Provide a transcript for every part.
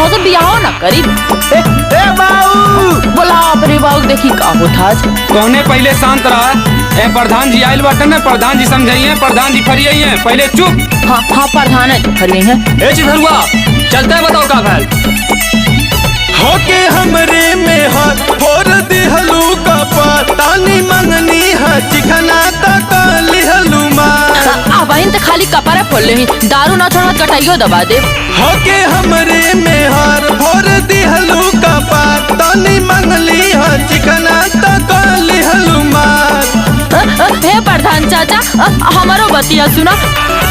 तो से बियाह ना करी। ए बाऊ बोला अपने बाऊ देखी का होता आज। कौने पहले शांत रहा। ए प्रधान जी आयल बाटन ने, प्रधान जी समझाइए, प्रधान जी फरियाइए, पहले चुप। हाँ हाँ प्रधान है फरिये हैं। ए चिथरुआ चलते बताओ का भैल। होके हमरे में हाथ फोर दिहलू का पातानी मंगनी है चिकना तक लिहलू मार। अब इन तो खाली कपड़े फोड़ ले, दारू ना छोड़ा कटाइयो दबा दे। होके हमरे में हार फोर दिहलू का पातानी मंगली है चिकना तक लिहलू मार। हे प्रधान चाचा हमारो बतिया सुना।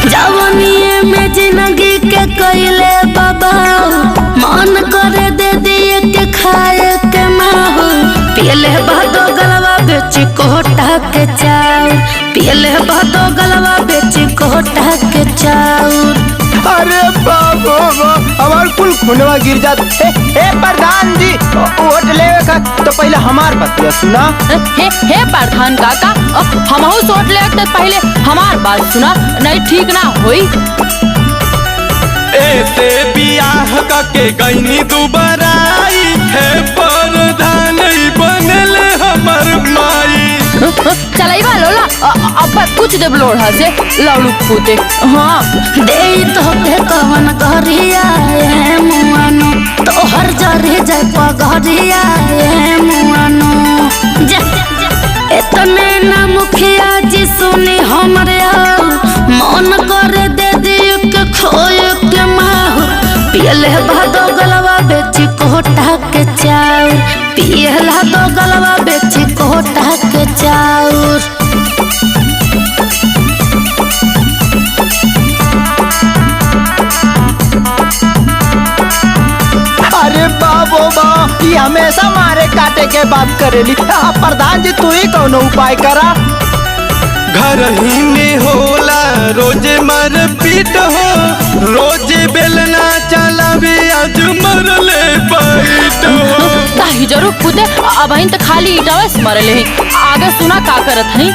जवानी में जिंदगी के कइले बाबा मन करे दे दिए के खाए के माहू। पियले बहदो गलवा बेची कोटा के चाउर, पियले बहदो गलवा बेची कोटा के चाउर। अरे बाबा हमार कुल खुनवा गिर जात। ए प्रधान जी वोट लेवे का तो पहले हमार बतिया सुना। हे प्रधान काका हमहू सोच ले तो पहले हमार बात सुना, नहीं ठीक ना होई। ऐसे बियाह के गईनी दुबराई है प्रधान बनल हमर माई। चलाई लोला अब कुछ देव लोढ़ा से लौड़ू फूटे। हाँ दे तो के कवन घरिया है मुआनो तो हर जरे जाय पगरिया है मुआनो। इतने ना मुखिया जी सुनी हमरे मन करे दे दियो के खोए के माहू। पियले भादो गलवा बेची कोटा के चाउर, पियला दो गलवा बेची कोटा के चाउर। अरे बाबो बा ये हमेशा मारे काटे के बात करेली। प्रधान जी तू ही कौन उपाय करा। घर ही में होला रोजे मर पीट हो, रोजे बेलना चलावे आज मरले पैट हो। ताही जरूर फूटे अब इन तो खाली इटावे से मरले हैं। आगे सुना का करत हैं।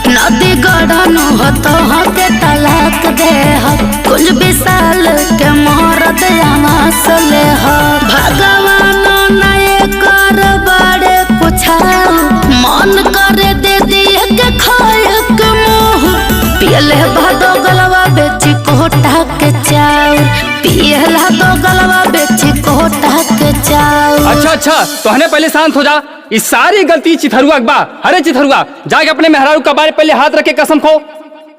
नदी गढ़नु हतो हके तलाक दे ह, कुछ विशाल के मोहरत आवास ले ह। भगवान नए कर बड़े पुछाऊ, मन करे दे दिए के खाए के मुँह। पियले भादो गलवा बेची कोटा के चाउर, पियला दो गलवा बेची कोटा के चाउर। अच्छा तो हने पहले शांत हो जा। इस सारी गलती चिथरुआ बा। अरे चिथरुआ जाके अपने मेहरारू का बारे पहले हाथ रख के कसम खो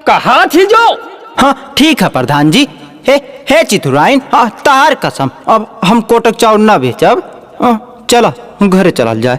का हाथ ही जो। हाँ ठीक है प्रधान जी। हे चिथुराइन तार कसम अब हम कोटक चाउर ना बेचब। चलो घरे चलल जाए।